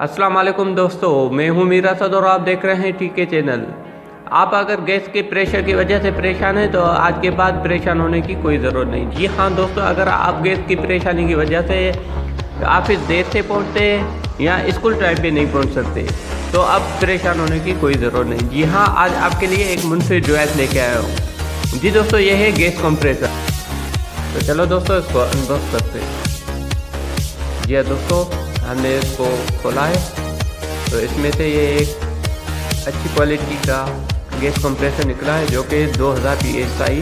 अस्सलाम वालेकुम दोस्तों, मैं हूं मीरा सद और आप देख रहे हैं टीके चैनल। आप अगर गैस के प्रेशर की वजह से परेशान हैं तो आज के बाद परेशान होने की कोई ज़रूरत नहीं। जी हाँ दोस्तों, अगर आप गैस की परेशानी की वजह से ऑफिस देर से पहुंचते हैं या स्कूल टाइम पे नहीं पहुंच सकते तो अब परेशान होने की कोई ज़रूरत नहीं। जी हाँ, आज आपके लिए एक मुनफिद डिवाइस लेके आया हूँ। जी दोस्तों, ये है गैस कंप्रेसर। तो चलो दोस्तों, इसको अनबॉक्स करते हैं। जी हाँ दोस्तों, हमने इसको खोला है तो इसमें से ये एक अच्छी क्वालिटी का गैस कंप्रेसर निकला है जो कि 2000 PSI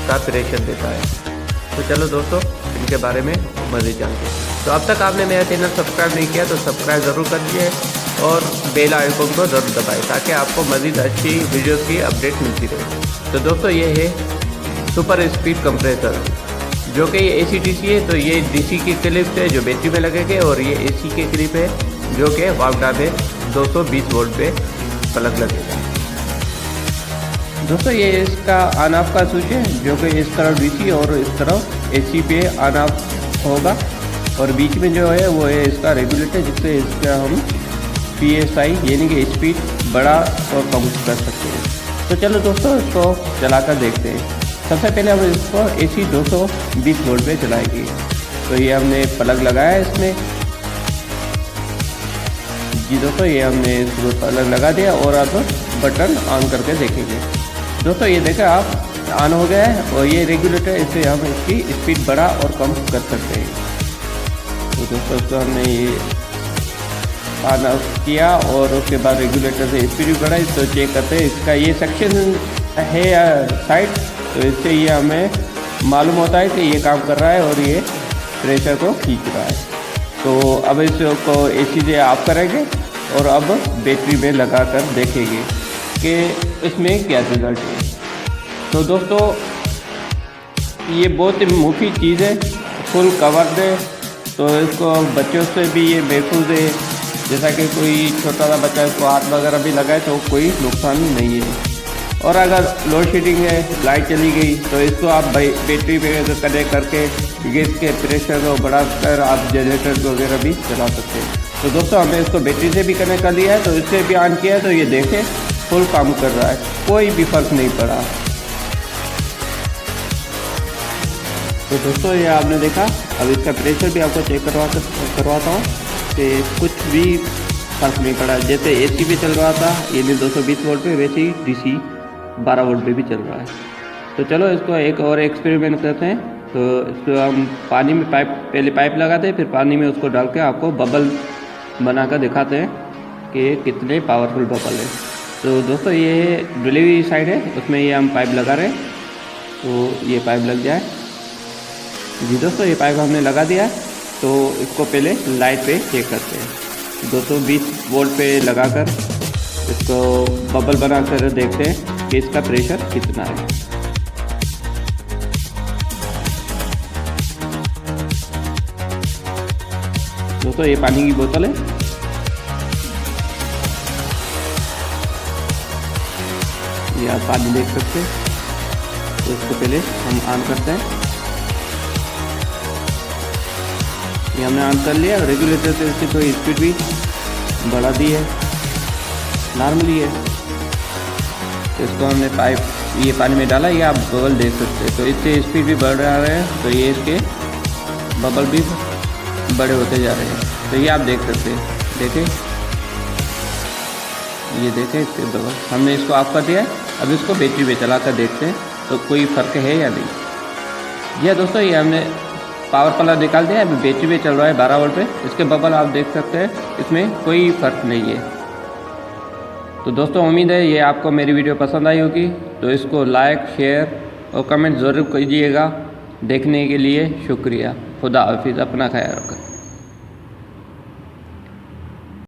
का प्रेशर देता है। तो चलो दोस्तों, इनके बारे में मज़ीद जानते हैं। तो अब तक आपने मेरा चैनल सब्सक्राइब नहीं किया तो सब्सक्राइब ज़रूर कर दीजिए और बेल आइकन को ज़रूर दबाएं ताकि आपको मज़ीद अच्छी वीडियोज़ की अपडेट मिलती रहे। तो दोस्तों, ये है सुपर स्पीड कंप्रेसर जो कि ये AC/DC है। तो ये DC की क्लिप है जो बैटरी में लगेगी और ये AC की क्लिप है जो कि वाल्टा पे 220 वोल्ट पे प्लग लगेगा। दोस्तों, ये इसका ऑन ऑफ का स्विच है जो कि इस तरफ DC और इस तरफ AC पे ऑन ऑफ होगा और बीच में जो है वो है इसका रेगुलेटर जिससे इसका हम PSI यानी कि स्पीड बड़ा और कम कर सकते हैं। तो चलो दोस्तों, इसको चलाकर देखते हैं। सबसे पहले हम इसको AC 220 वोल्ट पे चलाएंगे। तो ये हमने प्लग लगाया है इसमें। जी दोस्तों, ये हमने इसको प्लग लगा दिया और अब बटन ऑन करके देखेंगे। दोस्तों, ये देखें आप, ऑन हो गया है और ये रेगुलेटर, इससे हम इसकी स्पीड बड़ा और कम कर सकते हैं। तो दोस्तों, इसको हमने ये ऑन ऑफ किया और उसके बाद रेगुलेटर से स्पीड भी बढ़ाई। तो चेक करते हैं, इसका ये सेक्शन है साइड, तो इससे ये हमें मालूम होता है कि ये काम कर रहा है और ये प्रेशर को खींच रहा है। तो अब इसको AC से ऑफ करेंगे और अब बैटरी में लगा कर देखेंगे कि इसमें क्या रिजल्ट है। तो दोस्तों, ये बहुत ही मुफीद चीज़ है, फुल कवर्ड है। तो इसको बच्चों से भी ये महफूज है, जैसा कि कोई छोटा सा बच्चा इसको हाथ वगैरह भी लगाए तो कोई नुकसान नहीं है। और अगर लोड शेडिंग है, लाइट चली गई तो इसको आप बैटरी पे कनेक्ट करके गैस के प्रेशर को बढ़ाकर आप जनरेटर वगैरह भी चला सकते हैं। तो दोस्तों, हमने इसको बैटरी से भी कनेक्ट कर लिया है, तो इससे भी ऑन किया है तो ये देखें फुल काम कर रहा है, कोई भी फर्क नहीं पड़ा। तो दोस्तों, ये आपने देखा। अब इसका प्रेशर भी आपको चेक करवाता हूँ कि कुछ भी फर्क नहीं पड़ा। जैसे AC पे चल रहा था ये 220 वोल्ट पे, वैसे ही DC 12 वोल्ट पे भी चल रहा है। तो चलो, इसको एक और एक्सपेरिमेंट करते हैं। तो इसको हम पानी में पहले पाइप लगाते हैं, फिर पानी में उसको डाल के आपको बबल बनाकर दिखाते हैं कि कितने पावरफुल बबल है। तो दोस्तों, ये डिलीवरी साइड है, उसमें ये हम पाइप लगा रहे हैं। तो ये पाइप लग जाए। जी दोस्तों, ये पाइप हमने लगा दिया है। तो इसको पहले लाइट पे चेक करते हैं। 220 वोल्ट पे लगाकर इसको बबल बनाकर देखते हैं कि इसका प्रेशर कितना है। दोस्तों, ये पानी की बोतल है। ये आप पानी देख सकते हैं। तो इसको पहले हम ऑन करते हैं। ये हमने ऑन कर लिया। रेगुलेटर से इसकी थोड़ी स्पीड भी बढ़ा दी है, नॉर्मली है। तो इसको हमने ये पानी में डाला, ये आप बबल देख सकते हैं। तो इससे स्पीड भी बढ़ रहा है, तो ये इसके बबल भी बड़े होते जा रहे हैं। तो ये आप देख सकते हैं, देखें, ये देखें इसके बबल। हमने इसको ऑफ कर दिया है। अब इसको बैटरी पे चला कर देखते हैं तो कोई फ़र्क है या नहीं। जी दोस्तों, ये हमने पावर प्लग निकाल दिया है। अभी बैटरी पे चल रहा है 12 वोल्ट पे। इसके बबल आप देख सकते हैं, इसमें कोई फ़र्क नहीं है। तो दोस्तों, उम्मीद है ये आपको मेरी वीडियो पसंद आई होगी। तो इसको लाइक, शेयर और कमेंट ज़रूर कीजिएगा। देखने के लिए शुक्रिया। खुदा हाफिज़, अपना ख्याल रखें।